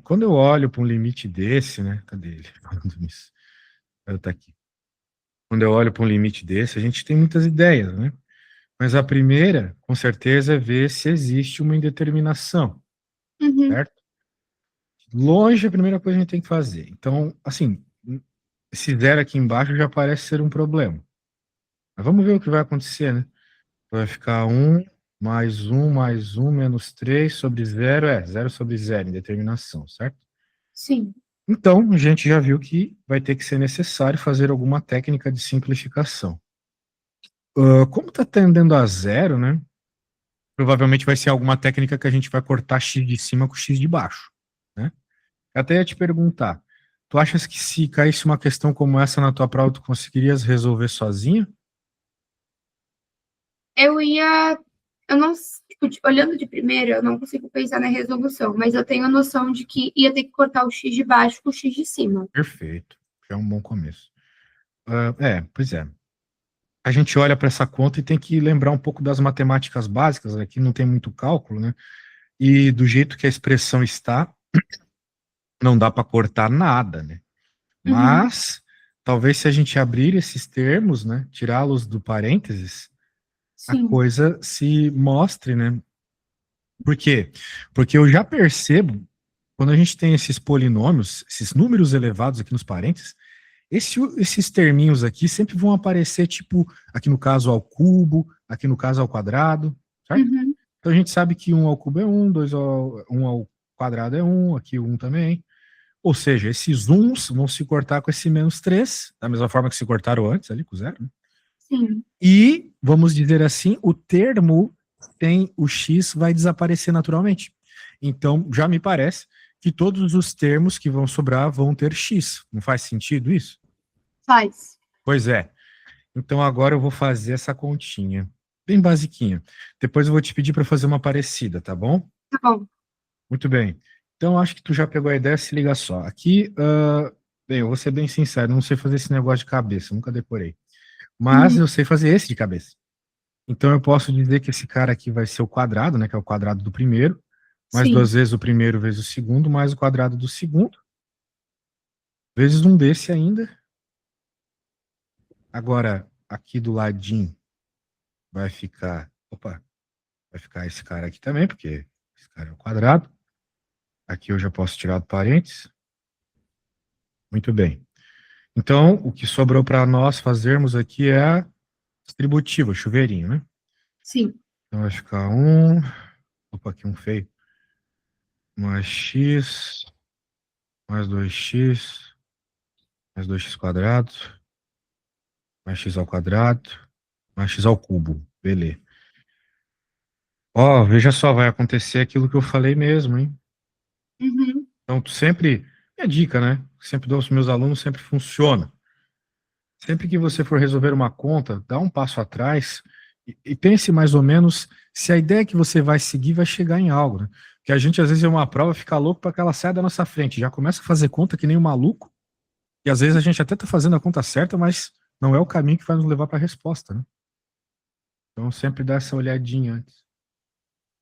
Quando eu olho para um limite desse, né? Cadê ele? Falando nisso. Tá aqui. Quando eu olho para um limite desse, a gente tem muitas ideias, né? Mas a primeira, com certeza, é ver se existe uma indeterminação, Uhum. certo? Longe, a primeira coisa que a gente tem que fazer. Então, assim, esse zero aqui embaixo já parece ser um problema. Mas vamos ver o que vai acontecer, né? Vai ficar mais um, menos 3 sobre zero, zero sobre zero, indeterminação, certo? Sim. Então, a gente já viu que vai ter que ser necessário fazer alguma técnica de simplificação. Como está tendendo a zero, né? Provavelmente vai ser alguma técnica que a gente vai cortar x de cima com x de baixo, né? Eu até ia te perguntar, tu achas que se caísse uma questão como essa na tua prova, tu conseguirias resolver sozinha? Eu ia. Eu não. Tipo, olhando de primeira, eu não consigo pensar na resolução, mas eu tenho a noção de que ia ter que cortar o x de baixo com o x de cima. Perfeito, já é um bom começo. Pois é. A gente olha para essa conta e tem que lembrar um pouco das matemáticas básicas, aqui não tem muito cálculo, né? E do jeito que a expressão está, não dá para cortar nada, né? Uhum. Mas talvez se a gente abrir esses termos, né, tirá-los do parênteses, a Sim. coisa se mostre, né? Por quê? Porque eu já percebo, quando a gente tem esses polinômios, esses números elevados aqui nos parênteses, esses terminhos aqui sempre vão aparecer, tipo, aqui no caso ao cubo, aqui no caso ao quadrado, certo? Uhum. Então a gente sabe que um ao cubo é um, um ao quadrado é um, aqui um também. Ou seja, esses uns vão se cortar com esse menos 3, da mesma forma que se cortaram antes, ali com zero. Né? Sim. E, vamos dizer assim, o termo tem o x vai desaparecer naturalmente. Então, já me parece que todos os termos que vão sobrar vão ter x. Não faz sentido isso? Faz. Pois é. Então, agora eu vou fazer essa continha. Bem basiquinha. Depois eu vou te pedir para fazer uma parecida, tá bom? Tá bom. Muito bem. Então, acho que tu já pegou a ideia, se liga só. Aqui, bem, eu vou ser bem sincero, não sei fazer esse negócio de cabeça, nunca decorei. Mas Uhum. eu sei fazer esse de cabeça. Então, eu posso dizer que esse cara aqui vai ser o quadrado, né, que é o quadrado do primeiro, mais Sim. duas vezes o primeiro vezes o segundo, mais o quadrado do segundo, vezes um desse ainda. Agora, aqui do ladinho vai ficar, opa, vai ficar esse cara aqui também, porque esse cara é o quadrado. Aqui eu já posso tirar do parênteses. Muito bem. Então, o que sobrou para nós fazermos aqui é a distributiva, chuveirinho, né? Sim. Então vai ficar um, opa, aqui um feio, mais x, mais 2x, mais 2x quadrado, mais x ao quadrado, mais x ao cubo. Beleza. Ó, veja só, vai acontecer aquilo que eu falei mesmo, hein? Uhum. Então, tu sempre, minha dica, né? Sempre dou aos meus alunos, sempre funciona. Sempre que você for resolver uma conta, dá um passo atrás e pense mais ou menos se a ideia que você vai seguir vai chegar em algo, né? Porque a gente, às vezes, é uma prova, fica louco para que ela saia da nossa frente. Já começa a fazer conta que nem um maluco, e às vezes a gente até está fazendo a conta certa, mas não é o caminho que vai nos levar para a resposta, né? Então, sempre dá essa olhadinha antes.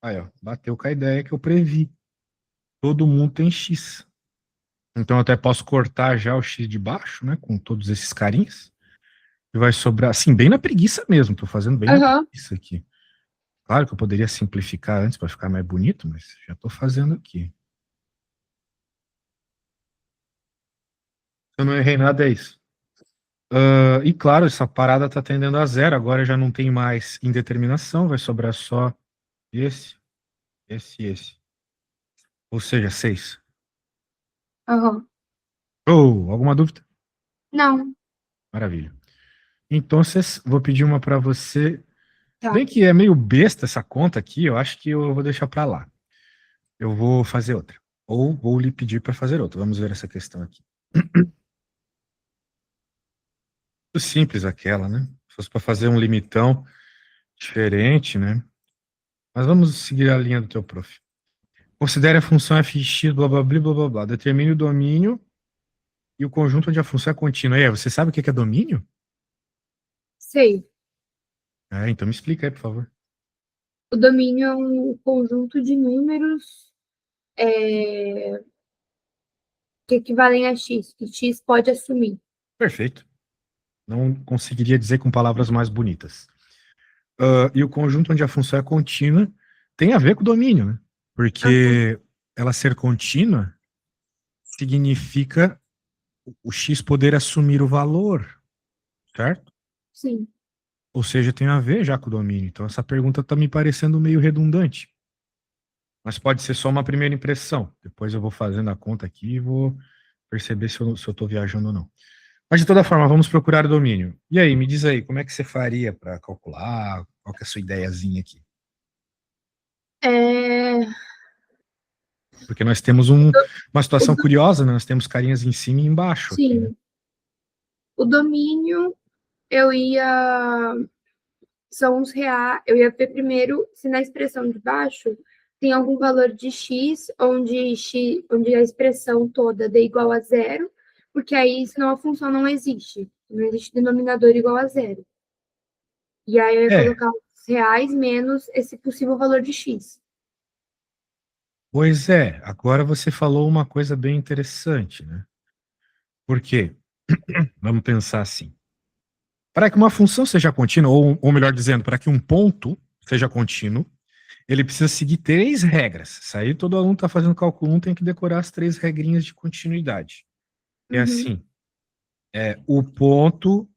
Aí, ó, bateu com a ideia que eu previ. Todo mundo tem X. Então, eu até posso cortar já o X de baixo, né? Com todos esses carinhas. E vai sobrar, assim, bem na preguiça mesmo. Tô fazendo bem na Aham. preguiça aqui. Claro que eu poderia simplificar antes para ficar mais bonito, mas já tô fazendo aqui. Se eu não errei nada, é isso. E claro, essa parada tá tendendo a zero. Agora já não tem mais indeterminação, vai sobrar só esse, esse e esse. Ou seja, 6. Aham. Oh, alguma dúvida? Não. Maravilha. Então, vou pedir uma para você. Se Tá. bem que é meio besta essa conta aqui, eu acho que eu vou deixar para lá. Eu vou fazer outra. Ou vou lhe pedir para fazer outra. Vamos ver essa questão aqui. Muito simples aquela, né? Se fosse para fazer um limitão diferente, né? Mas vamos seguir a linha do teu prof. Considere a função f de x, blá, blá, blá, blá, blá, blá. Determine o domínio e o conjunto onde a função é contínua. Aí, você sabe o que é domínio? Sei. Então me explica aí, por favor. O domínio é um conjunto de números. que equivalem a x, que x pode assumir. Perfeito. Não conseguiria dizer com palavras mais bonitas. E o conjunto onde a função é contínua tem a ver com o domínio, né? Porque ela ser contínua significa o x poder assumir o valor, certo? Sim. Ou seja, tem a ver já com o domínio. Então, essa pergunta está me parecendo meio redundante. Mas pode ser só uma primeira impressão. Depois eu vou fazendo a conta aqui e vou perceber se eu estou viajando ou não. Mas, de toda forma, vamos procurar o domínio. E aí, me diz aí, como é que você faria para calcular? Qual que é a sua ideiazinha aqui? Porque nós temos uma situação curiosa, né? Nós temos carinhas em cima e embaixo. Sim. Aqui, né? O domínio, eu ia... São os reais... Eu ia ver primeiro se na expressão de baixo tem algum valor de x, onde a expressão toda dê igual a zero, porque aí, senão a função não existe. Não existe denominador igual a zero. E aí eu ia colocar os reais menos esse possível valor de x. Pois é, agora você falou uma coisa bem interessante, né? Por quê? Vamos pensar assim. Para que uma função seja contínua, ou melhor dizendo, para que um ponto seja contínuo, ele precisa seguir 3 regras. Isso aí todo aluno está fazendo cálculo 1 tem que decorar as 3 regrinhas de continuidade. É assim, o ponto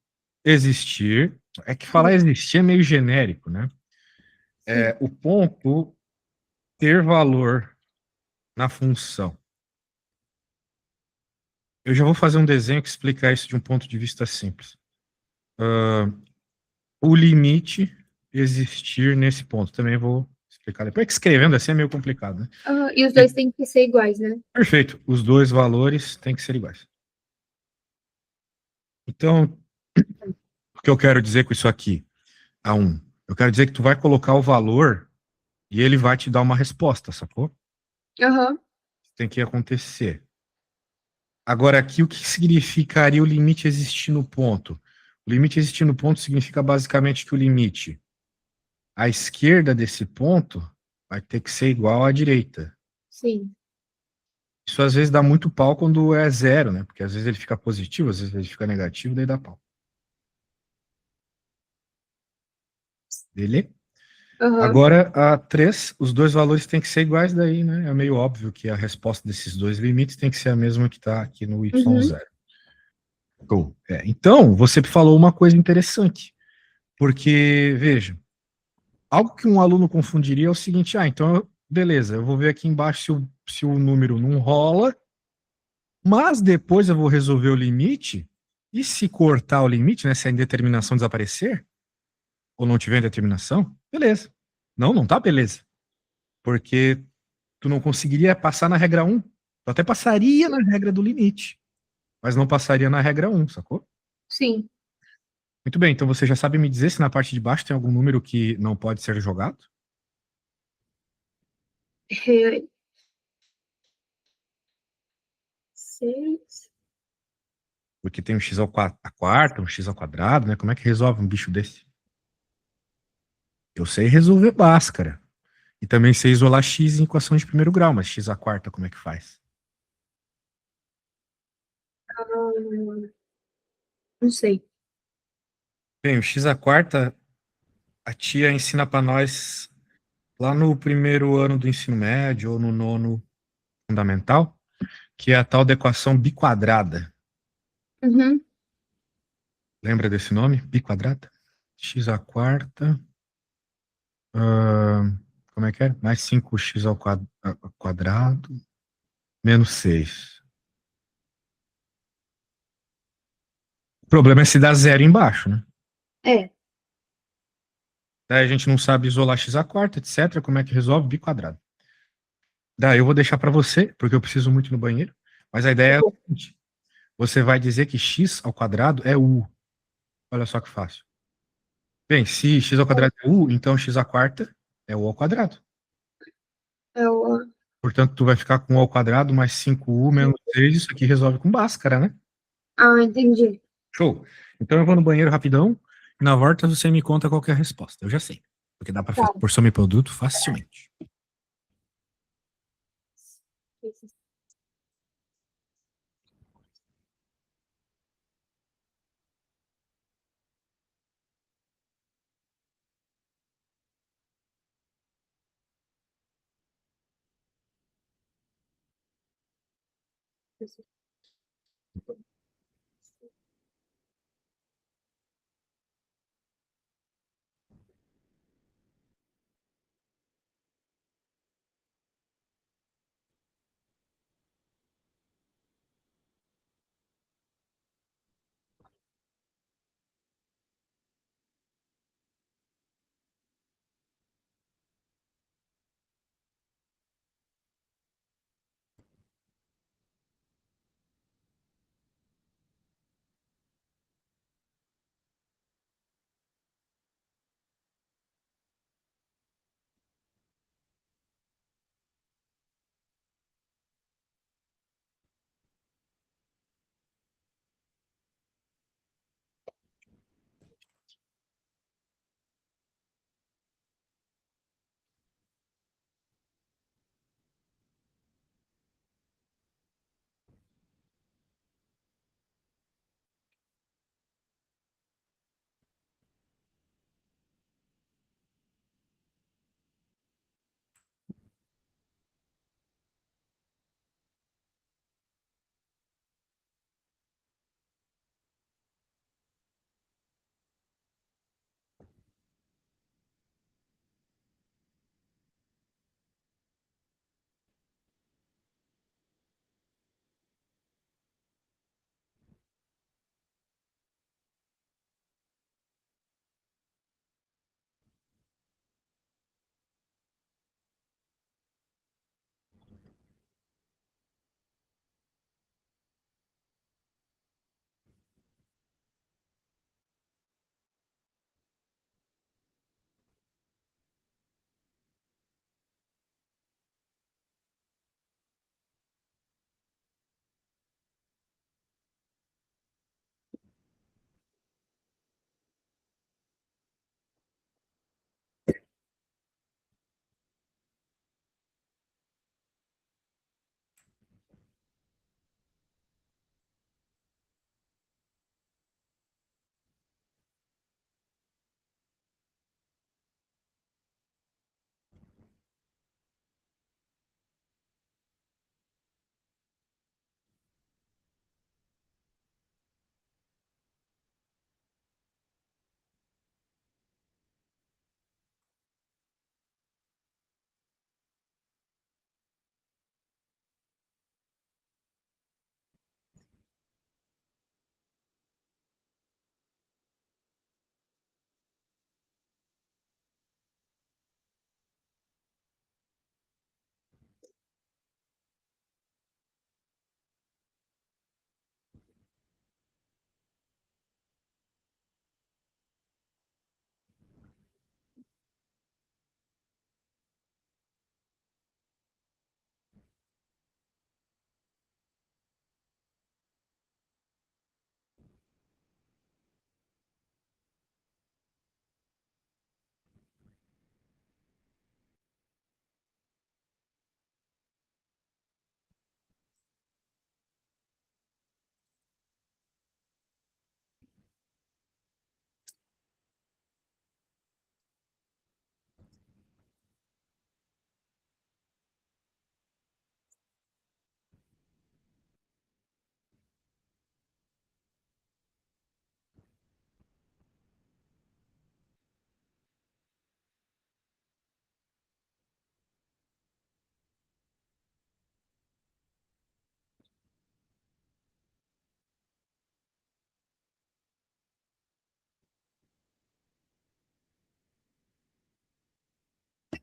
existir, é que falar existir é meio genérico, né? O ponto ter valor na função. Eu já vou fazer um desenho que explica isso de um ponto de vista simples. O limite existir nesse ponto. Também vou explicar depois. É que escrevendo assim é meio complicado, né? E os dois têm que ser iguais, né? Perfeito. Os dois valores têm que ser iguais. Então, o que eu quero dizer com isso aqui? A1. Eu quero dizer que tu vai colocar o valor e ele vai te dar uma resposta, sacou? Tem que acontecer. Agora, aqui, o que significaria o limite existir no ponto? O limite existir no ponto significa basicamente que o limite à esquerda desse ponto vai ter que ser igual à direita. Sim. Isso às vezes dá muito pau quando é zero, né? Porque às vezes ele fica positivo, às vezes ele fica negativo, daí dá pau. Beleza? Agora, a 3, os dois valores têm que ser iguais daí, né? É meio óbvio que a resposta desses dois limites tem que ser a mesma que está aqui no y0. Então, você falou uma coisa interessante, porque, veja, algo que um aluno confundiria é o seguinte, então, beleza, eu vou ver aqui embaixo se o número não rola, mas depois eu vou resolver o limite, e se cortar o limite, né, se a indeterminação desaparecer, ou não tiver indeterminação, beleza. Não tá beleza. Porque tu não conseguiria passar na regra 1. Tu até passaria na regra do limite, mas não passaria na regra 1, sacou? Sim. Muito bem, então você já sabe me dizer se na parte de baixo tem algum número que não pode ser jogado? Seis. Porque tem um x a quarta, um x ao quadrado, né? Como é que resolve um bicho desse? Eu sei resolver Bhaskara. E também sei isolar x em equações de primeiro grau, mas x à quarta como é que faz? Não sei. Bem, o x à quarta, a tia ensina para nós lá no primeiro ano do ensino médio ou no nono fundamental, que é a tal da equação biquadrada. Lembra desse nome? Biquadrada? X à quarta. Como é que é? Mais 5x ao quadrado. Menos 6. O problema é se dá zero embaixo, né? Daí a gente não sabe isolar x à quarta, etc. Como é que resolve? Biquadrado. Daí eu vou deixar para você, porque eu preciso muito no banheiro. Mas a ideia é a seguinte. Você vai dizer que x ao quadrado é u. Olha só que fácil. Bem, se x ao quadrado é u, então x à quarta é u ao quadrado. Portanto, tu vai ficar com u ao quadrado mais 5u menos 6. Isso aqui resolve com Bhaskara, né? Entendi. Show. Então eu vou no banheiro rapidão. E na volta você me conta qual que é a resposta. Eu já sei. Porque dá para fazer por soma e produto facilmente.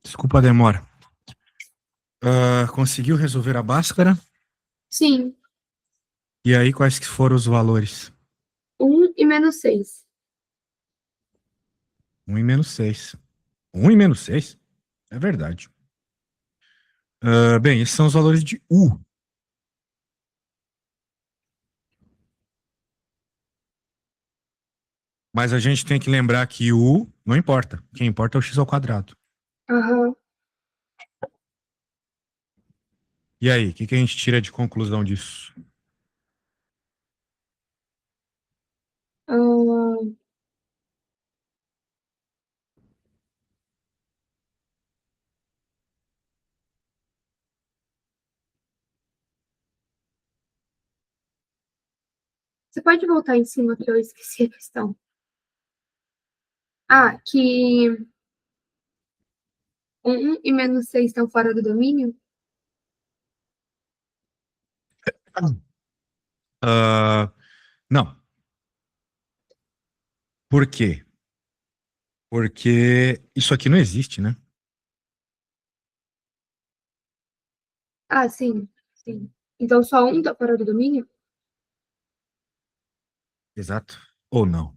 Desculpa a demora. Conseguiu resolver a Bhaskara? Sim, E aí, quais que foram os valores? 1 e -6. 1 e -6. 1 e -6? É verdade. Bem, esses são os valores de U. Mas a gente tem que lembrar que U não importa. Quem importa é o x ao quadrado. Aham. E aí, o que a gente tira de conclusão disso? Ah, Você pode voltar em cima que eu esqueci a questão. Ah, que 1 e menos 6 estão fora do domínio? Ah, não. Por quê? Porque isso aqui não existe, né? Ah, sim, sim. Então só um tá fora do domínio? Exato. Ou não.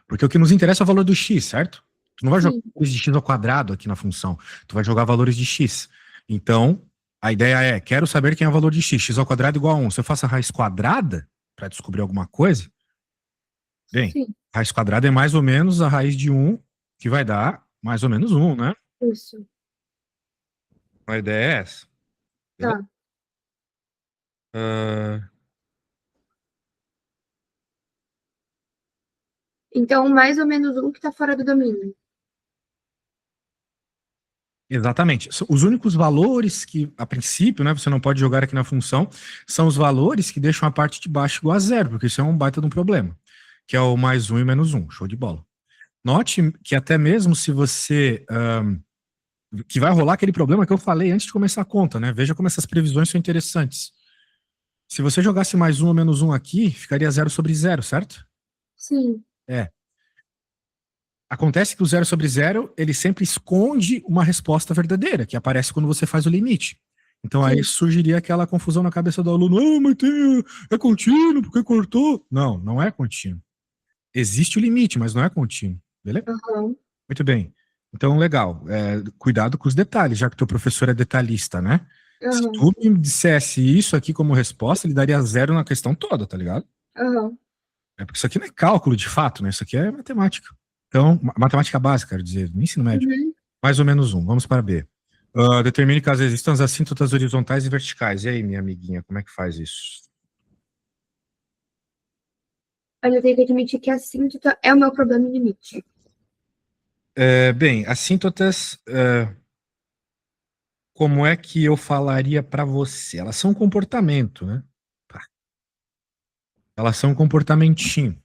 Porque o que nos interessa é o valor do x, certo? Tu não vai jogar Sim, valores de x ao quadrado aqui na função. Tu vai jogar valores de x. Então, a ideia é, quero saber quem é o valor de x. X ao quadrado igual a 1. Se eu faço a raiz quadrada para descobrir alguma coisa, bem, sim, raiz quadrada é mais ou menos a raiz de 1, que vai dar mais ou menos 1, né? isso. A ideia é essa. Beleza? Tá. Ah, Então, mais ou menos um que tá fora do domínio. exatamente. Os únicos valores que, a princípio, né, você não pode jogar aqui na função, são os valores que deixam a parte de baixo igual a zero, porque isso é um baita de um problema, que é o mais um e menos um. Show de bola. Note que até mesmo se você... que vai rolar aquele problema que eu falei antes de começar a conta, né? Veja como essas previsões são interessantes. Se você jogasse mais um ou menos um aqui, ficaria zero sobre zero, certo? Sim, É. Acontece que o zero sobre zero, ele sempre esconde uma resposta verdadeira, que aparece quando você faz o limite. Então aí sim. surgiria aquela confusão na cabeça do aluno, mas é contínuo, porque cortou. Não, não é contínuo. Existe o limite, mas não é contínuo. Beleza? Aham, Muito bem. Então, legal. Cuidado com os detalhes, já que teu professor é detalhista, né? Se aham, tu me dissesse isso aqui como resposta, ele daria zero na questão toda, tá ligado? aham. É porque isso aqui não é cálculo de fato, né? Isso aqui é matemática. Então, matemática básica, quero dizer, no ensino médio. Uhum. Mais ou menos um. Vamos para B. Determine caso existam as assíntotas horizontais e verticais. E aí, minha amiguinha, como é que faz isso? Olha, eu tenho que admitir que a síntota é o meu problema em limite. Bem, assíntotas, como é que eu falaria para você? Elas são um comportamento, né? Pá. Elas são um comportamentinho.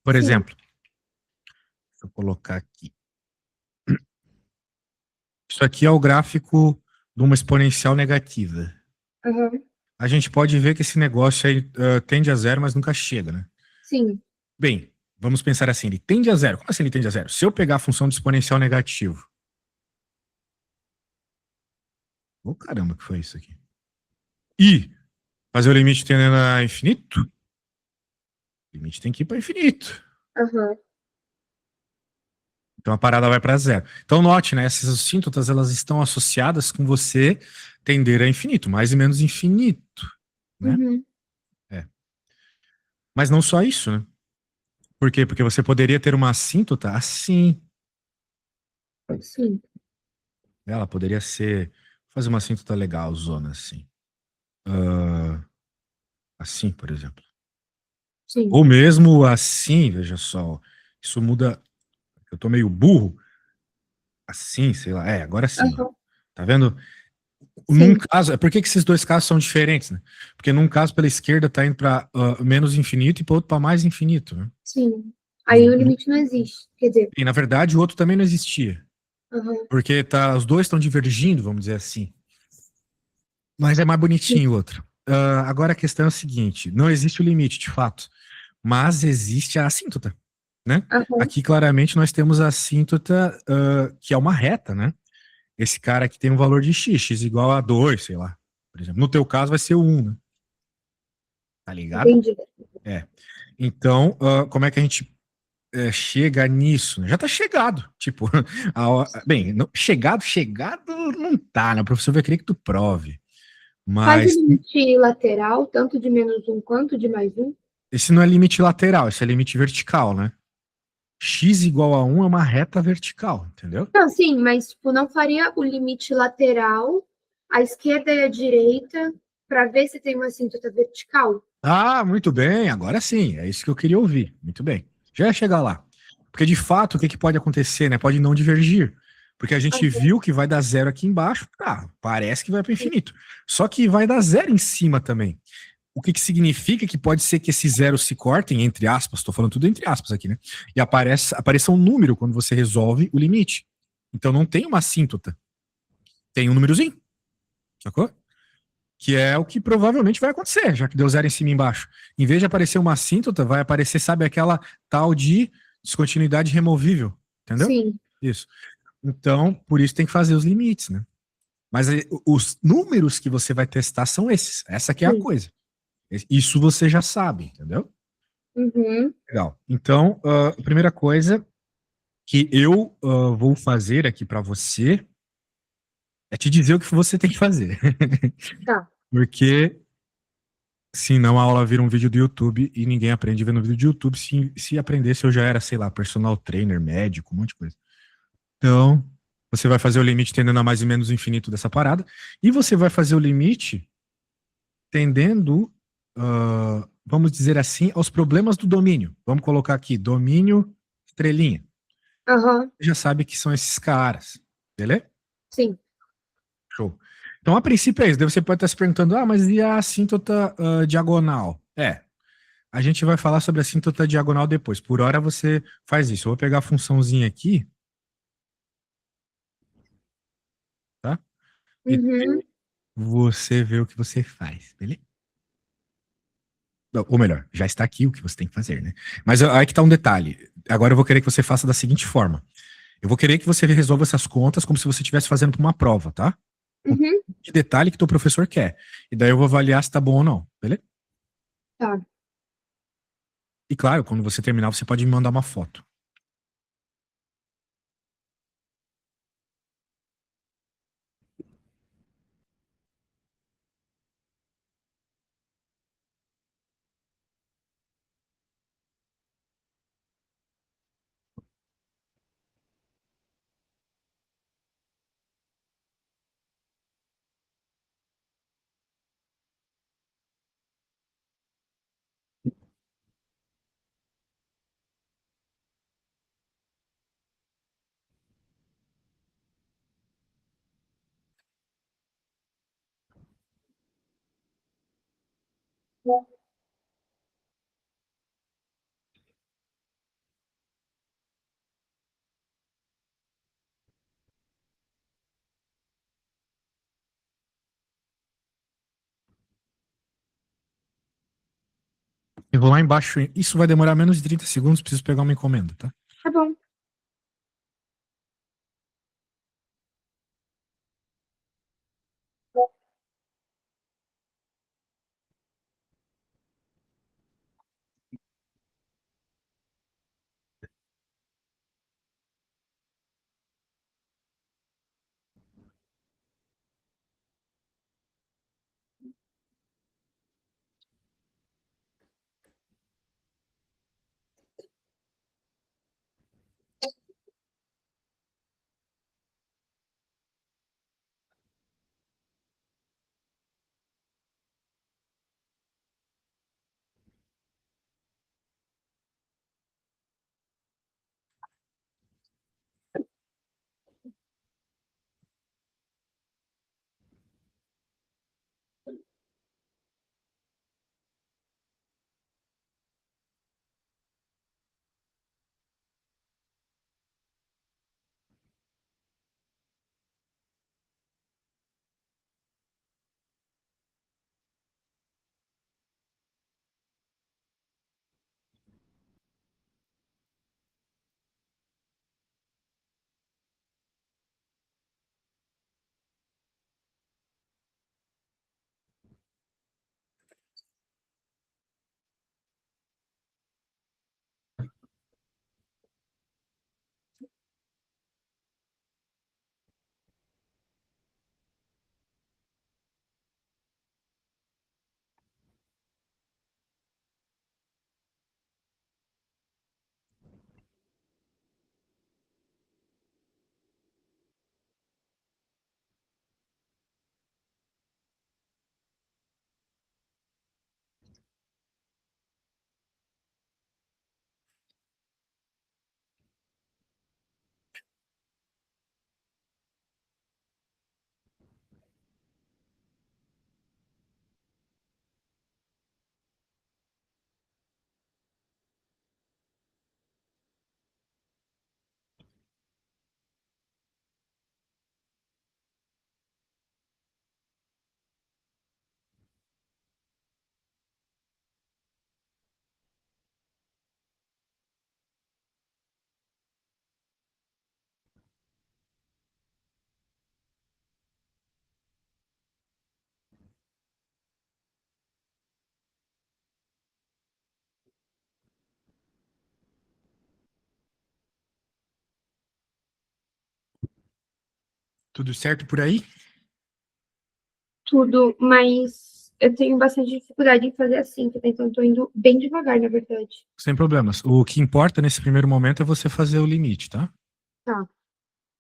Por Sim, exemplo, deixa eu colocar aqui. Isso aqui é o gráfico de uma exponencial negativa. aham, A gente pode ver que esse negócio aí tende a zero, mas nunca chega, né? sim, Bem, vamos pensar assim, ele tende a zero. Como assim ele tende a zero? Se eu pegar a função de exponencial negativo. Oh, caramba, que foi isso aqui? E fazer o limite tendendo a infinito? O limite tem que ir para infinito. aham, Então a parada vai para zero. Então note, né? Essas assíntotas elas estão associadas com você tender a infinito, mais e menos infinito, né? uhum, É. Mas não só isso, né? Por quê? Porque você poderia ter uma assíntota assim. sim, Ela poderia ser. Fazer uma assíntota legal, zona assim. Ah, assim, por exemplo. sim, Ou mesmo assim, veja só. Isso muda. Eu tô meio burro. Assim, sei lá. Agora sim, ó. aham, Tá vendo? Num sim, caso, por que que esses dois casos são diferentes, né? Porque num caso pela esquerda tá indo para menos infinito e para outro para mais infinito, né? sim. Os- Aí o limite não existe. Quer dizer, E na verdade o outro também não existia, aham, porque os dois estão divergindo, vamos dizer assim. Mas é mais sim, bonitinho o outro. Agora a questão é o seguinte: não existe o limite, de fato, mas existe a assíntota, né? aham, Aqui claramente nós temos a assíntota que é uma reta, né? Esse cara aqui tem um valor de x igual a 2, sei lá. Por exemplo, no teu caso vai ser o 1, né? Tá ligado? entendi. É. Então, como é que a gente chega nisso? Né? Já tá chegado. Tipo, bem, chegado não tá, né? O professor vai querer que tu prove. Faz o Mas limite lateral, tanto de menos um quanto de mais um? esse não é limite lateral, esse é limite vertical, né? X igual a 1 é uma reta vertical, entendeu? Não, sim, mas tipo, não faria o limite lateral, à esquerda e à direita, para ver se tem uma assíntota vertical? Ah, muito bem, agora sim, é isso que eu queria ouvir. Muito bem. Já ia chegar lá. Porque de fato, o que pode acontecer, né? Pode não divergir. Porque a gente Aham, viu que vai dar zero aqui embaixo, parece que vai para o infinito. Só que vai dar zero em cima também. O que, que significa que pode ser que esses zeros se cortem, entre aspas, estou falando tudo entre aspas aqui, né? E apareça um número quando você resolve o limite. Então não tem uma assíntota, tem um númerozinho, sacou? Que é o que provavelmente vai acontecer, já que deu zero em cima e embaixo. Em vez de aparecer uma assíntota, vai aparecer, sabe, aquela tal de descontinuidade removível, entendeu? Sim, Isso. Então, por isso tem que fazer os limites, né? Mas os números que você vai testar são esses. Essa que é a sim. coisa. Isso você já sabe, entendeu? Uhum. Legal. Então, a primeira coisa que eu vou fazer aqui para você é te dizer o que você tem que fazer. Tá. Porque senão a aula vira um vídeo do YouTube e ninguém aprende vendo vídeo do YouTube. Se aprendesse, eu já era, sei lá, personal trainer, médico, um monte de coisa. Então, você vai fazer o limite tendendo a mais e menos infinito dessa parada. E você vai fazer o limite tendendo, vamos dizer assim, aos problemas do domínio. Vamos colocar aqui, domínio, estrelinha. Aham. Você já sabe que são esses caras, beleza? Sim. Show. Então, a princípio é isso. Daí você pode estar se perguntando, mas e a assíntota diagonal? A gente vai falar sobre a assíntota diagonal depois. Por hora você faz isso. Eu vou pegar a funçãozinha aqui, tá? E Uhum. você vê o que você faz, beleza? Ou melhor, já está aqui o que você tem que fazer, né? Mas aí que tá um detalhe. Agora eu vou querer que você faça da seguinte forma. Eu vou querer que você resolva essas contas como se você estivesse fazendo para uma prova, tá? Com Uhum. que detalhe que teu professor quer. E daí eu vou avaliar se tá bom ou não, beleza? Tá. E claro, quando você terminar, você pode me mandar uma foto. Eu vou lá embaixo. Isso vai demorar menos de 30 segundos. Preciso pegar uma encomenda, tá? Tá bom. Tudo certo por aí? Tudo, mas eu tenho bastante dificuldade em fazer assim, então tô indo bem devagar, na verdade. Sem problemas. O que importa nesse primeiro momento é você fazer o limite, tá? Tá.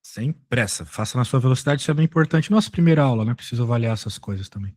Sem pressa. Faça na sua velocidade, isso é bem importante. Nossa primeira aula, né? Preciso avaliar essas coisas também.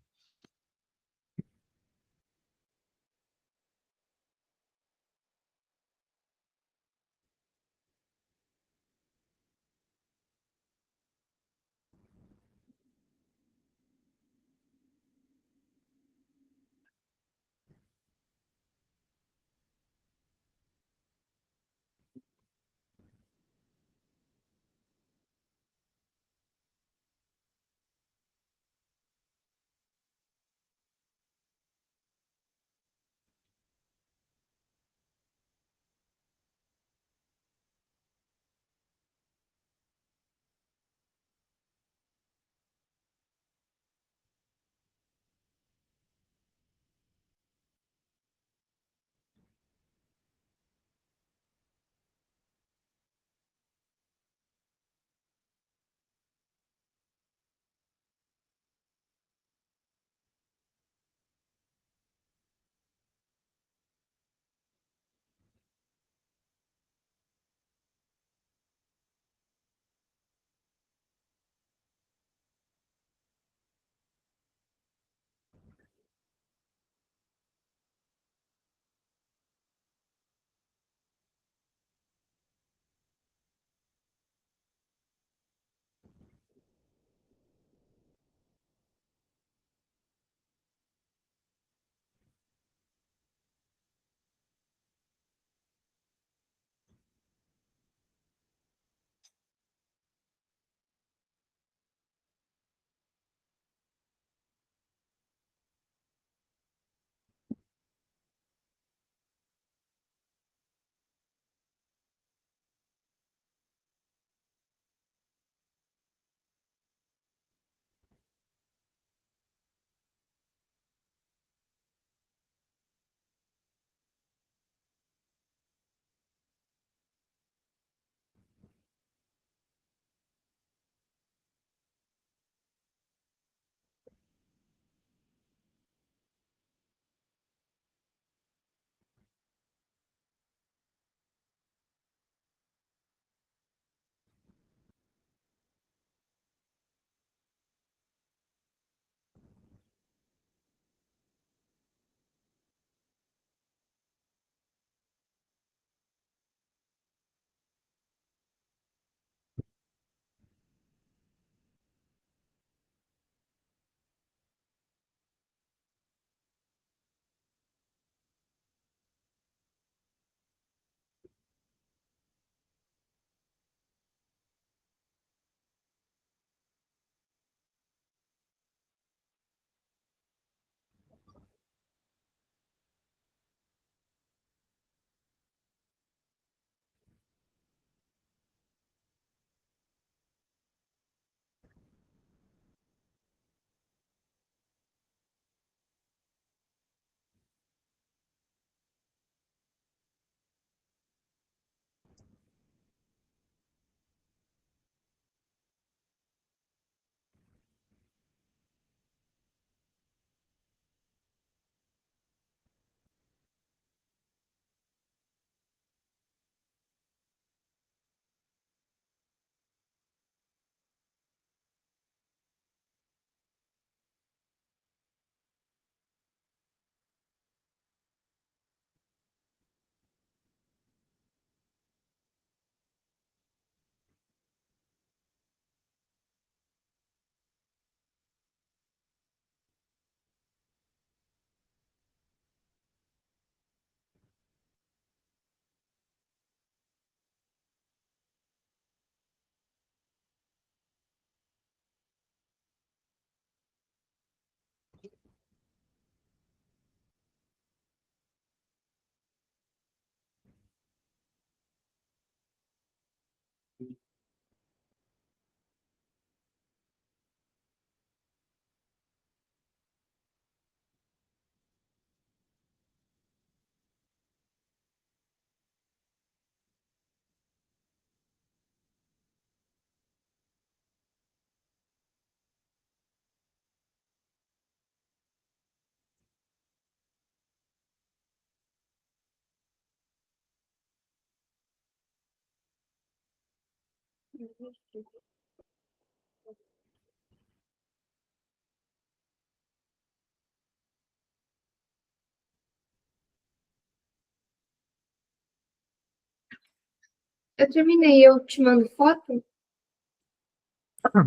Eu terminei, eu te mando foto?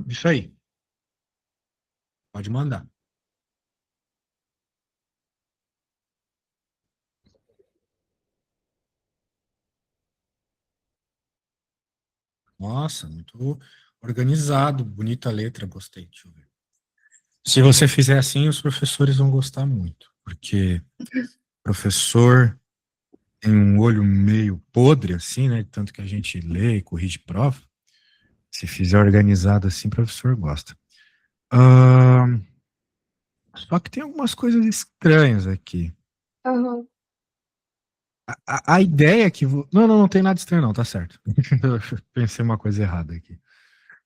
Isso aí, pode mandar. Nossa, muito organizado, bonita a letra, gostei. Deixa eu ver. Se você fizer assim, os professores vão gostar muito, porque professor tem um olho meio podre, assim, né? Tanto que a gente lê e corrige prova. Se fizer organizado assim, o professor gosta. Ahn, Só que tem algumas coisas estranhas aqui. Aham. A ideia é que. Não, não, não tem nada estranho, não, tá certo. Eu pensei uma coisa errada aqui.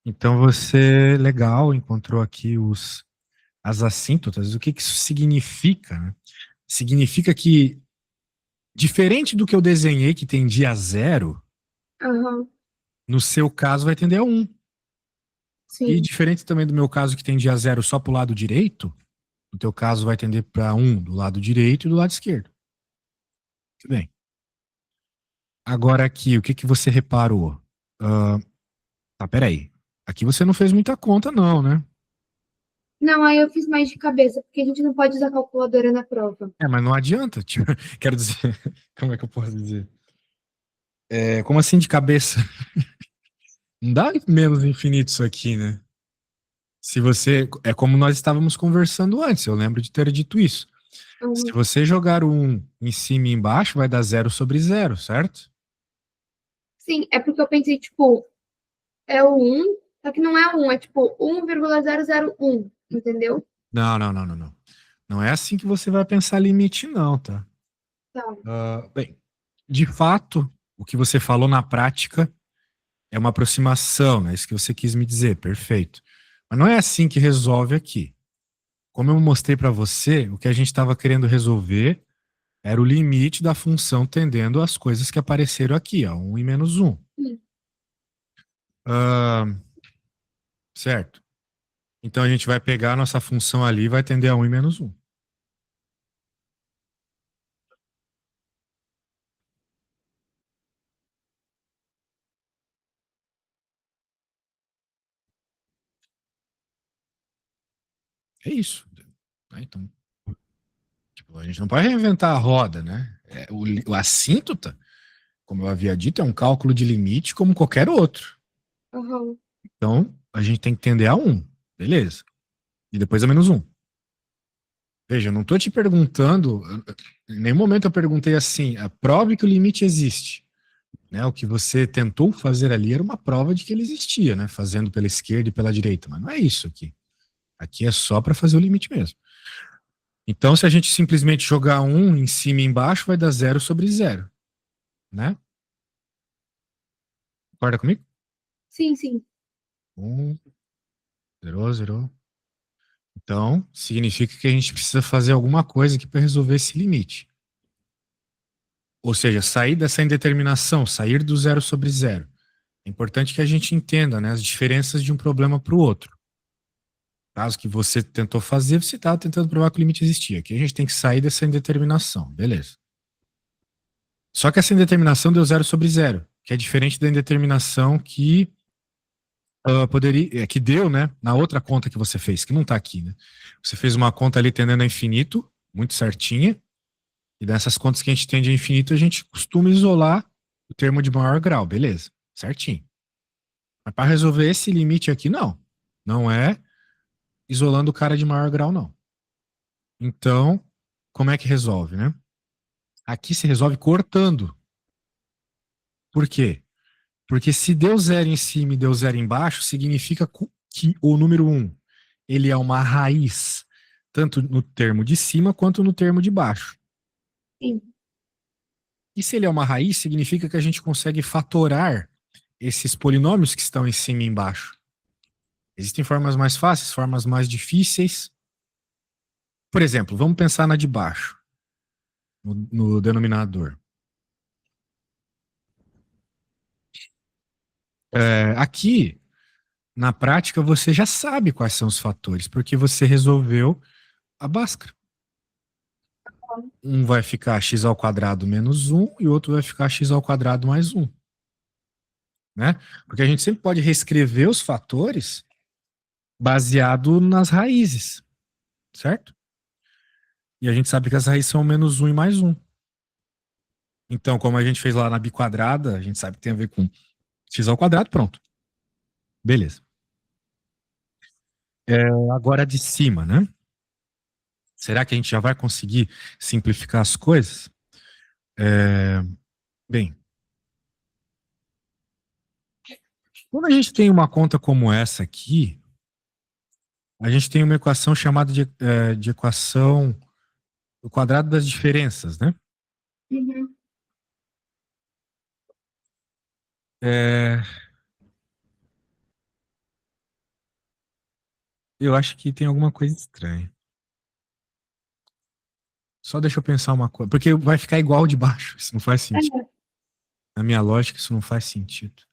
Então você, legal, encontrou aqui as assíntotas. O que que isso significa, né? Significa que, diferente do que eu desenhei, que tendia a zero, Aham. no seu caso vai tender a um. E Sim. diferente também do meu caso, que tendia a zero só para o lado direito, no teu caso vai tender para um do lado direito e do lado esquerdo. Tudo bem. Agora aqui, o que que você reparou? Ah, tá, peraí. Aqui você não fez muita conta, não, né? Não, aí eu fiz mais de cabeça, porque a gente não pode usar calculadora na prova. É, mas não adianta. Tipo, quero dizer, como é que eu posso dizer? É, como assim de cabeça? Não dá menos infinito isso aqui, né? Se você. É como nós estávamos conversando antes, eu lembro de ter dito isso. Se Aham. você jogar o 1 em cima e embaixo, vai dar zero sobre zero, certo? Sim, é porque eu pensei, tipo, é o um, só que não é um, é tipo 1,001, entendeu? Não, não, não, não, não. Não é assim que você vai pensar limite, não, tá? Tá. Bem, de fato, o que você falou na prática é uma aproximação, né? Isso que você quis me dizer, perfeito. Mas não é assim que resolve aqui. Como eu mostrei para você, o que a gente estava querendo resolver era o limite da função tendendo às coisas que apareceram aqui, ó, 1 e menos 1. Sim. Certo? Então a gente vai pegar a nossa função ali e vai tender a 1 e menos 1. É isso. Né? Então, tipo, a gente não pode reinventar a roda, né? O assíntota, como eu havia dito, é um cálculo de limite como qualquer outro. Aham. Então, a gente tem que tender a 1, beleza. E depois a menos 1. Veja, eu não estou te perguntando, em nenhum momento eu perguntei assim, prove que o limite existe. Né? O que você tentou fazer ali era uma prova de que ele existia, né? Fazendo pela esquerda e pela direita, mas não é isso aqui. Aqui é só para fazer o limite mesmo. Então, se a gente simplesmente jogar 1 em cima e embaixo, vai dar zero sobre zero, né? Concorda comigo? Sim, sim. 1, zerou, zerou. Então, significa que a gente precisa fazer alguma coisa aqui para resolver esse limite. Ou seja, sair dessa indeterminação, sair do zero sobre zero. É importante que a gente entenda, né, as diferenças de um problema para o outro. Caso que você tentou fazer, você estava tentando provar que o limite existia. Aqui a gente tem que sair dessa indeterminação, beleza. Só que essa indeterminação deu zero sobre zero, que é diferente da indeterminação que poderia, que deu, né, na outra conta que você fez, que não está aqui, né? Você fez uma conta ali tendendo a infinito, muito certinha, e dessas contas que a gente tende a infinito, a gente costuma isolar o termo de maior grau, beleza, certinho. Mas para resolver esse limite aqui, não. Não é isolando o cara de maior grau, não. Então, como é que resolve, né? Aqui se resolve cortando. Por quê? Porque se deu zero em cima e deu zero embaixo, significa que o número um ele é uma raiz, tanto no termo de cima quanto no termo de baixo. Sim. E se ele é uma raiz, significa que a gente consegue fatorar esses polinômios que estão em cima e embaixo. Existem formas mais fáceis, formas mais difíceis. Por exemplo, vamos pensar na de baixo, no denominador. Aqui, na prática, você já sabe quais são os fatores, porque você resolveu a Bhaskara. Um vai ficar x ao quadrado menos 1 e o outro vai ficar x ao quadrado mais 1. Né? Porque a gente sempre pode reescrever os fatores baseado nas raízes, certo? E a gente sabe que as raízes são menos 1 e mais 1. Então, como a gente fez lá na biquadrada, a gente sabe que tem a ver com x ao quadrado, pronto. Beleza. Agora de cima, né? Será que a gente já vai conseguir simplificar as coisas? Bem, quando a gente tem uma conta como essa aqui, a gente tem uma equação chamada de equação do quadrado das diferenças, né? Uhum. É, eu acho que tem alguma coisa estranha. Só deixa eu pensar uma coisa, porque vai ficar igual de baixo, isso não faz sentido. É. Na minha lógica, isso não faz sentido.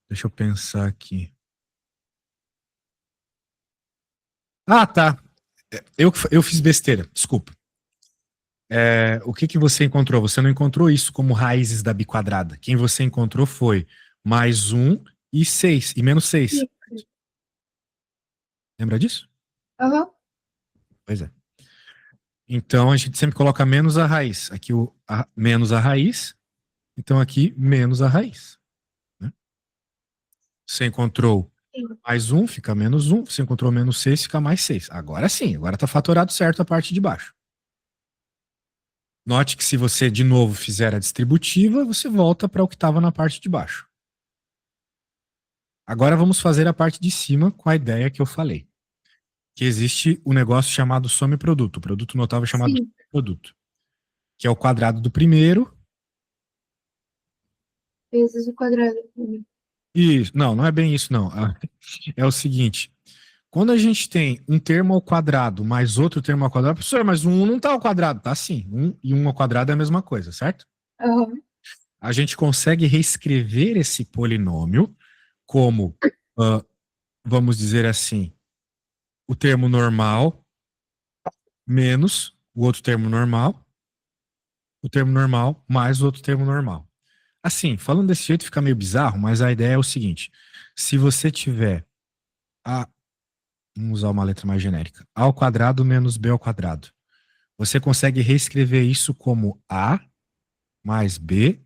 Deixa eu pensar aqui. Ah, tá. Eu fiz besteira, desculpa. O que que você encontrou? Você não encontrou isso como raízes da biquadrada. Quem você encontrou foi mais 1 e 6, e menos 6. Isso. Lembra disso? Aham. Pois é. Então a gente sempre coloca menos a raiz. Aqui menos a raiz. Então aqui menos a raiz. Né? Você encontrou Sim. mais 1, fica menos 1. Você encontrou menos 6, fica mais 6. Agora sim, agora está fatorado certo a parte de baixo. Note que se você de novo fizer a distributiva, você volta para o que estava na parte de baixo. Agora vamos fazer a parte de cima com a ideia que eu falei. Que existe um negócio chamado some-produto. O produto notável chamado Sim. produto. Que é o quadrado do primeiro. Vezes o quadrado. E não é bem isso, não. É o seguinte. Quando a gente tem um termo ao quadrado mais outro termo ao quadrado, professor, mas um não está ao quadrado. Tá sim. 1 e 1 ao quadrado é a mesma coisa, certo? Aham. A gente consegue reescrever esse polinômio como, vamos dizer assim, o termo normal menos o outro termo normal, o termo normal mais o outro termo normal. Assim, falando desse jeito fica meio bizarro, mas a ideia é o seguinte: se você tiver a, vamos usar uma letra mais genérica, a ao quadrado menos b ao quadrado, você consegue reescrever isso como a mais b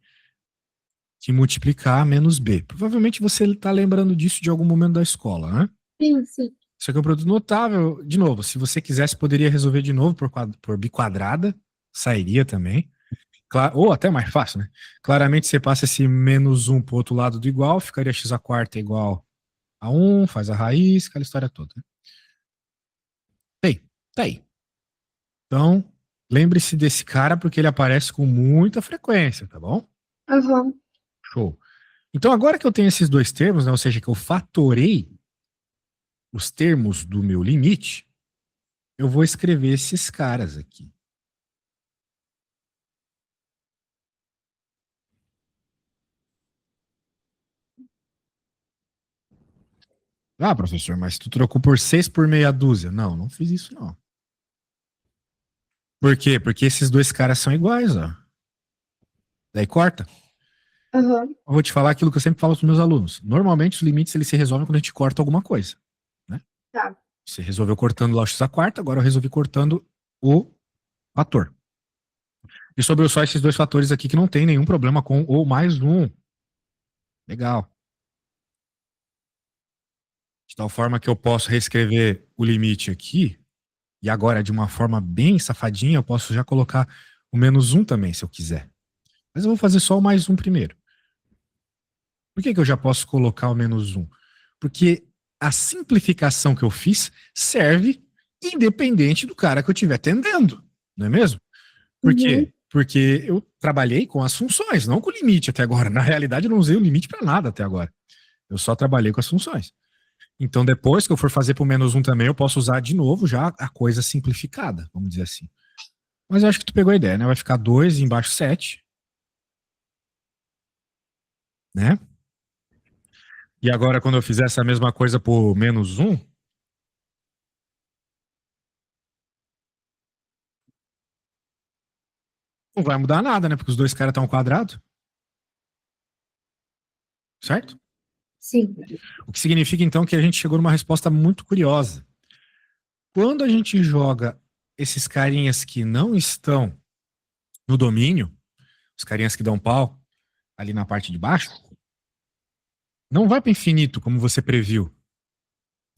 que multiplicar a menos b. Provavelmente você está lembrando disso de algum momento da escola, né? Sim, sim. Isso aqui é um produto notável. De novo, se você quisesse, poderia resolver de novo por biquadrada, sairia também. Claro, ou até mais fácil, né? Claramente você passa esse menos 1 para o outro lado do igual, ficaria x a quarta igual a 1, faz a raiz, aquela história toda. Né? Bem, tá aí. Então, lembre-se desse cara porque ele aparece com muita frequência, tá bom? Aham. Show. Então, agora que eu tenho esses dois termos, né, ou seja, que eu fatorei os termos do meu limite, eu vou escrever esses caras aqui. Ah, professor, mas tu trocou por 6 por meia dúzia. Não, não fiz isso, não. Por quê? Porque esses dois caras são iguais, ó. Daí corta. Aham. Eu vou te falar aquilo que eu sempre falo para os meus alunos. Normalmente os limites eles se resolvem quando a gente corta alguma coisa. Né? Tá. Você resolveu cortando lá o x a quarta, agora eu resolvi cortando o fator. E sobrou só esses dois fatores aqui que não tem nenhum problema com o mais um. Legal. De tal forma que eu posso reescrever o limite aqui, e agora de uma forma bem safadinha, eu posso já colocar o menos um também, se eu quiser. Mas eu vou fazer só o mais um primeiro. Por que eu já posso colocar o menos um? Porque a simplificação que eu fiz serve independente do cara que eu estiver atendendo, não é mesmo? Por Uhum. quê? Porque eu trabalhei com as funções, não com o limite até agora. Na realidade, eu não usei o limite para nada até agora. Eu só trabalhei com as funções. Então, depois que eu for fazer para o menos um também, eu posso usar de novo já a coisa simplificada, vamos dizer assim. Mas eu acho que tu pegou a ideia, né? Vai ficar 2 embaixo 7, né? E agora, quando eu fizer essa mesma coisa por -1, não vai mudar nada, né? Porque os dois caras estão quadrados, certo? Sim. O que significa, então, que a gente chegou numa resposta muito curiosa. Quando a gente joga esses carinhas que não estão no domínio, os carinhas que dão pau ali na parte de baixo, não vai para infinito, como você previu,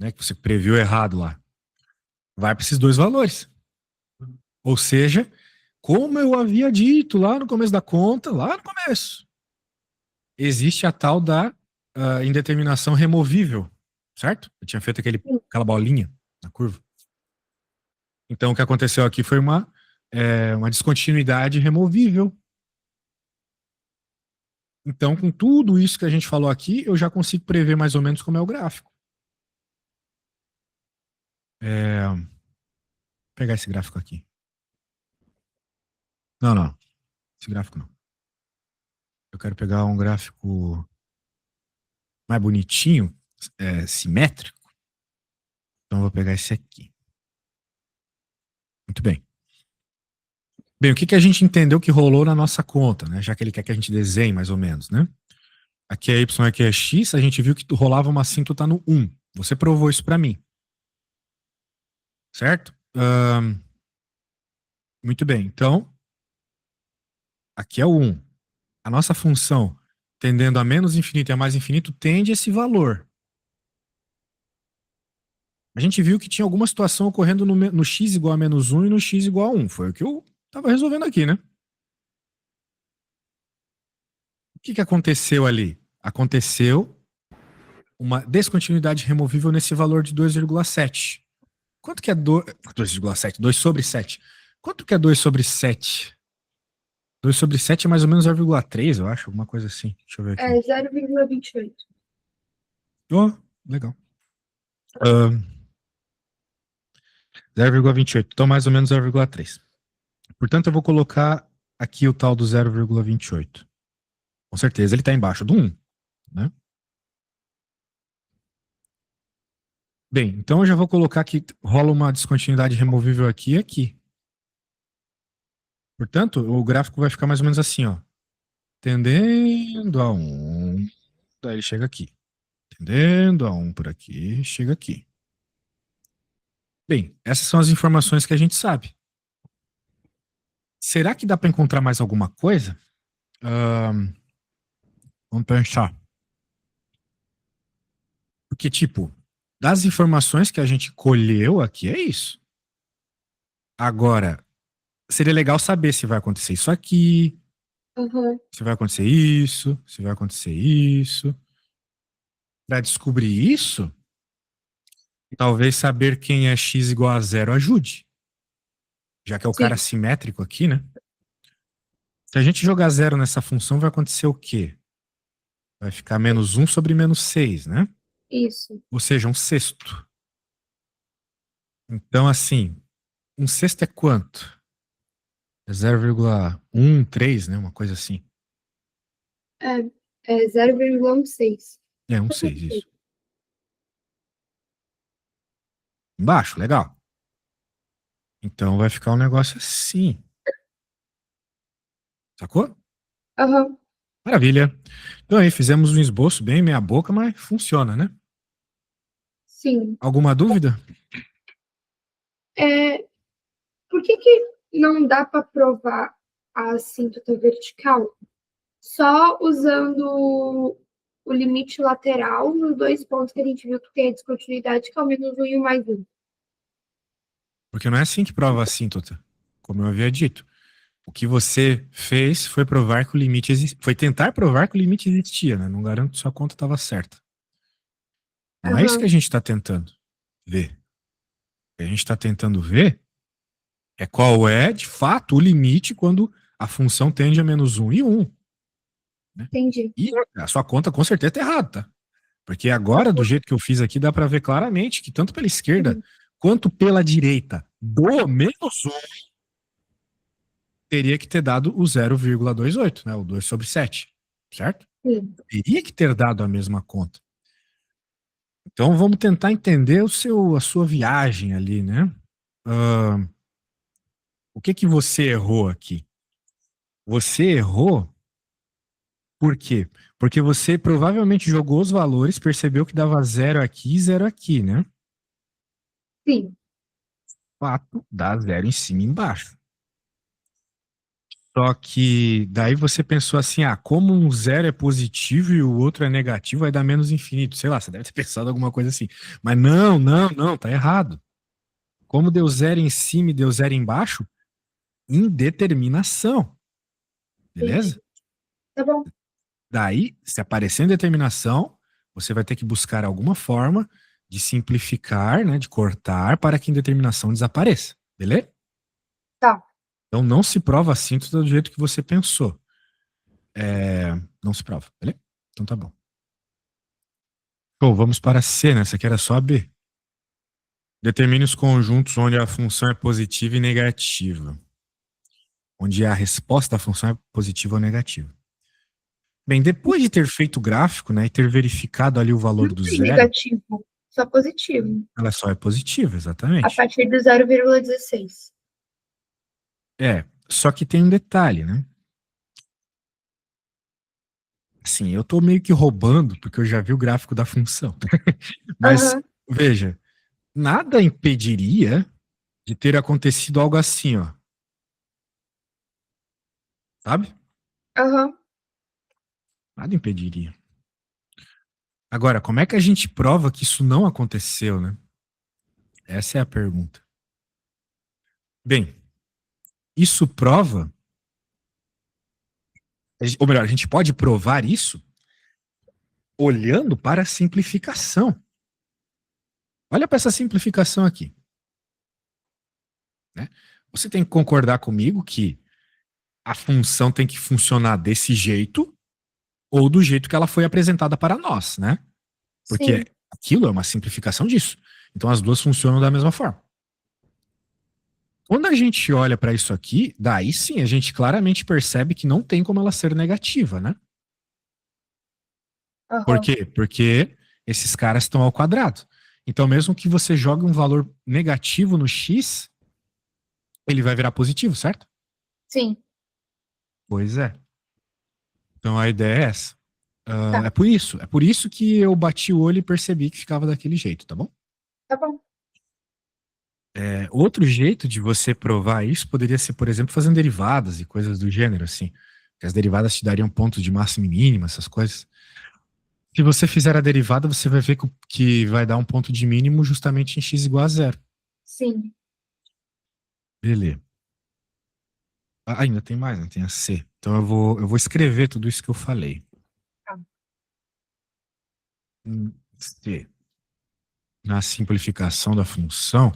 né? Que você previu errado lá. Vai para esses dois valores. Ou seja, como eu havia dito lá no começo da conta, lá no começo, existe a tal da indeterminação removível, certo? Eu tinha feito aquela bolinha na curva. Então, o que aconteceu aqui foi uma descontinuidade removível. Então, com tudo isso que a gente falou aqui, eu já consigo prever mais ou menos como é o gráfico. Vou pegar esse gráfico aqui. Não. Esse gráfico não. Eu quero pegar um gráfico mais bonitinho, simétrico. Então, eu vou pegar esse aqui. Muito bem. Bem, o que a gente entendeu que rolou na nossa conta, né? Já que ele quer que a gente desenhe mais ou menos, né? Aqui é Y, aqui é X, a gente viu que rolava uma assíntota no 1. Você provou isso para mim. Certo? Muito bem. Então, aqui é o 1. A nossa função, tendendo a menos infinito e a mais infinito, tende a esse valor. A gente viu que tinha alguma situação ocorrendo no x igual a -1 e no x igual a 1. Foi o que eu estava resolvendo aqui, né? O que aconteceu ali? Aconteceu uma descontinuidade removível nesse valor de 2,7. Quanto que é 2,7? 2 sobre 7. Quanto que é 2 sobre 7? 2 sobre 7 é mais ou menos 0,3, eu acho, alguma coisa assim. Deixa eu ver aqui. É 0,28. Oh, legal. 0,28. Então, mais ou menos 0,3. Portanto, eu vou colocar aqui o tal do 0,28. Com certeza ele está embaixo do 1, né? Bem, então eu já vou colocar que rola uma descontinuidade removível aqui e aqui. Portanto, o gráfico vai ficar mais ou menos assim, ó. Tendendo a 1, daí ele chega aqui. Tendendo a 1 por aqui, chega aqui. Bem, essas são as informações que a gente sabe. Será que dá para encontrar mais alguma coisa? Vamos pensar. Porque, tipo, das informações que a gente colheu aqui, é isso. Agora, seria legal saber se vai acontecer isso aqui, se vai acontecer isso, se vai acontecer isso. Para descobrir isso, talvez saber quem é x igual a 0 ajude. Já que é o cara simétrico aqui, né? Se a gente jogar 0 nessa função, vai acontecer o quê? Vai ficar -1 sobre -6, né? Isso. Ou seja, um sexto. Então, assim, um sexto é quanto? É 0,13, né? Uma coisa assim. É 0,16. É, um 6, isso. Embaixo, legal. Então vai ficar um negócio assim. Sacou? Aham. Maravilha. Então aí, fizemos um esboço bem meia boca, mas funciona, né? Sim. Alguma dúvida? Por que não dá para provar a assíntota vertical só usando o limite lateral nos dois pontos que a gente viu que tem a descontinuidade, que é o -1 e o +1? Porque não é assim que prova a assíntota, como eu havia dito. O que você fez foi provar que o limite foi tentar provar que o limite existia, né? Não garanto que sua conta estava certa. Não é isso que a gente está tentando ver. O que a gente está tentando ver é qual é, de fato, o limite quando a função tende a -1 e 1. Né? Entendi. E a sua conta com certeza está errada, tá? Porque agora, do jeito que eu fiz aqui, dá para ver claramente que tanto pela esquerda quanto pela direita do -1 teria que ter dado o 0,28, né? O 2 sobre 7, certo? Sim. Teria que ter dado a mesma conta. Então vamos tentar entender a sua viagem ali, né? Ah, o que que você errou aqui? Você errou por quê? Porque você provavelmente jogou os valores, percebeu que dava zero aqui e zero aqui, né? Sim, Fato, dá zero em cima e embaixo. Só que daí você pensou assim, ah, como um zero é positivo e o outro é negativo, vai dar menos infinito. Sei lá, você deve ter pensado alguma coisa assim. Mas não, não, não, tá errado. Como deu zero em cima e deu zero embaixo, indeterminação. entendi. Beleza? Tá bom. Daí, se aparecer indeterminação, você vai ter que buscar alguma forma de simplificar, né, de cortar para que indeterminação desapareça. Beleza? Tá. Então não se prova a síntese do jeito que você pensou. Não se prova, beleza? Então tá bom. Show, vamos para C, né? Essa aqui era só a B. Determine os conjuntos onde a função é positiva e negativa. Onde a resposta da função é positiva ou negativa. Bem, depois de ter feito o gráfico, né, e ter verificado ali o valor Não do tem zero, negativo, só positivo. ela só é positiva, A exatamente. partir do 0,16. Só que tem um detalhe, né? Assim, eu tô meio que roubando, porque eu já vi o gráfico da função. Mas, Aham, veja, nada impediria de ter acontecido algo assim, ó. Sabe? aham. Nada impediria. Agora, como é que a gente prova que isso não aconteceu, né? Essa é a pergunta. Bem, isso prova, ou melhor, a gente pode provar isso olhando para a simplificação. Olha para essa simplificação aqui, né? Você tem que concordar comigo que a função tem que funcionar desse jeito ou do jeito que ela foi apresentada para nós, né? Porque Sim, aquilo é uma simplificação disso. Então as duas funcionam da mesma forma. Quando a gente olha para isso aqui, daí sim a gente claramente percebe que não tem como ela ser negativa, né? Por aham. quê? Porque esses caras estão ao quadrado. Então, mesmo que você jogue um valor negativo no x, ele vai virar positivo, certo? Sim, Pois é. Então a ideia é essa. tá. É por isso que eu bati o olho e percebi que ficava daquele jeito, tá bom? Tá bom. Outro jeito de você provar isso poderia ser, por exemplo, fazendo derivadas e coisas do gênero, assim. Que as derivadas te dariam pontos de máxima e mínima, essas coisas. Se você fizer a derivada, você vai ver que vai dar um ponto de mínimo justamente em x igual a zero. Sim, Beleza. Ainda tem mais, né? Tem a C. Então eu vou escrever tudo isso que eu falei. tá. C. Na simplificação da função,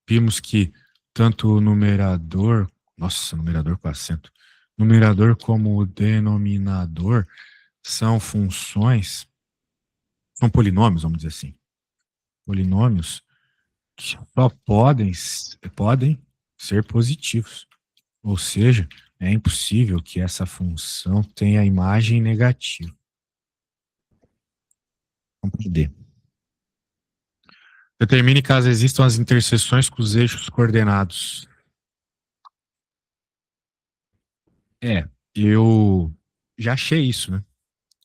vimos que tanto o numerador, nossa, numerador com acento, numerador como o denominador são funções, são polinômios, vamos dizer assim. Polinômios que só podem ser positivos. Ou seja, é impossível que essa função tenha imagem negativa. Compreender. Determine caso existam as interseções com os eixos coordenados. Eu já achei isso, né?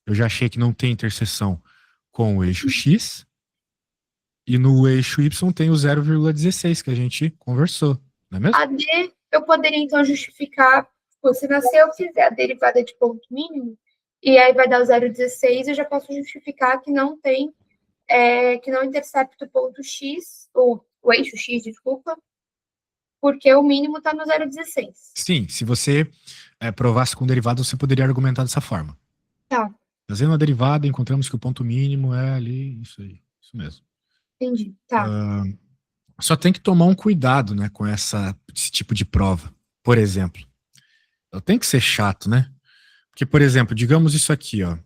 Eu já achei que não tem interseção com o eixo X e no eixo Y tem o 0,16 que a gente conversou, não é mesmo? A D, eu poderia então justificar, tipo, se eu fizer a derivada de ponto mínimo, e aí vai dar o 0,16, eu já posso justificar que não tem, que não intercepta o ponto X, ou o eixo X, desculpa, porque o mínimo está no 0,16. Sim, se você provasse com derivada, você poderia argumentar dessa forma. Tá, Fazendo a derivada, encontramos que o ponto mínimo é ali, isso aí, isso mesmo. entendi. Tá, Só tem que tomar um cuidado, né, com esse tipo de prova. Por exemplo, eu tenho que ser chato, né? Porque, por exemplo, digamos isso aqui, ó.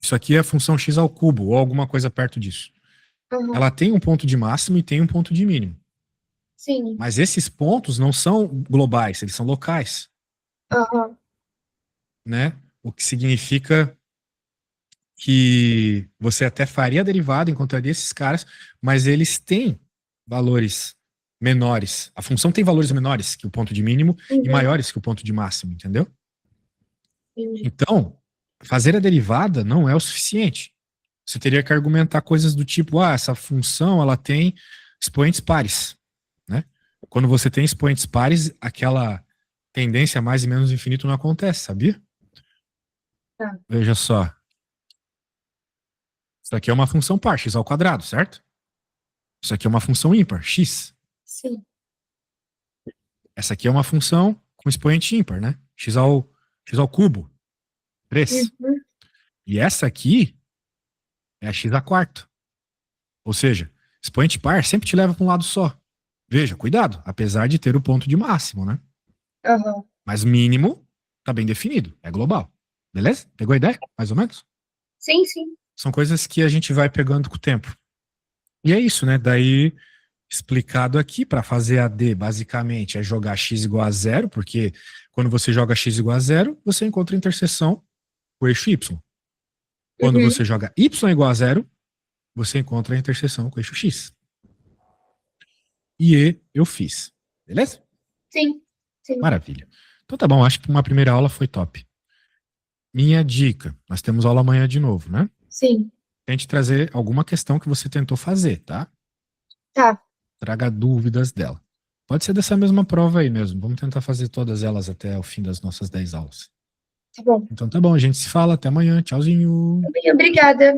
Isso aqui é a função x ao cubo, ou alguma coisa perto disso. uhum. Ela tem um ponto de máximo e tem um ponto de mínimo. Sim, Mas esses pontos não são globais, eles são locais, uhum. né? O que significa que você até faria a derivada, encontraria esses caras, mas eles têm valores menores. A função tem valores menores que o ponto de mínimo e maiores que o ponto de máximo, entendeu? Entendi. Então, fazer a derivada não é o suficiente. Você teria que argumentar coisas do tipo, essa função ela tem expoentes pares, né? Quando você tem expoentes pares, aquela tendência mais e menos infinito não acontece, sabia? Tá. Veja só. Isso aqui é uma função par, x ao quadrado, certo? Isso aqui é uma função ímpar, x. Sim. Essa aqui é uma função com expoente ímpar, né? X ao cubo, 3. Uhum. E essa aqui é a x a quarto. Ou seja, expoente par sempre te leva para um lado só. Veja, cuidado, apesar de ter o ponto de máximo, né? Aham. Mas mínimo está bem definido, é global. Beleza? Pegou a ideia? Mais ou menos? Sim, sim. São coisas que a gente vai pegando com o tempo. E é isso, né? Daí, explicado aqui, para fazer AD, basicamente, é jogar x igual a zero, porque quando você joga x igual a zero, você encontra a interseção com o eixo y. Quando você joga y igual a zero, você encontra a interseção com o eixo x. E eu fiz. Beleza? Sim, sim. Maravilha. Então tá bom, acho que uma primeira aula foi top. Minha dica, nós temos aula amanhã de novo, né? Sim. Tente trazer alguma questão que você tentou fazer, tá? Tá. Traga dúvidas dela. Pode ser dessa mesma prova aí mesmo. Vamos tentar fazer todas elas até o fim das nossas 10 aulas. Tá bom. Então tá bom, a gente se fala. Até amanhã. Tchauzinho. Obrigada.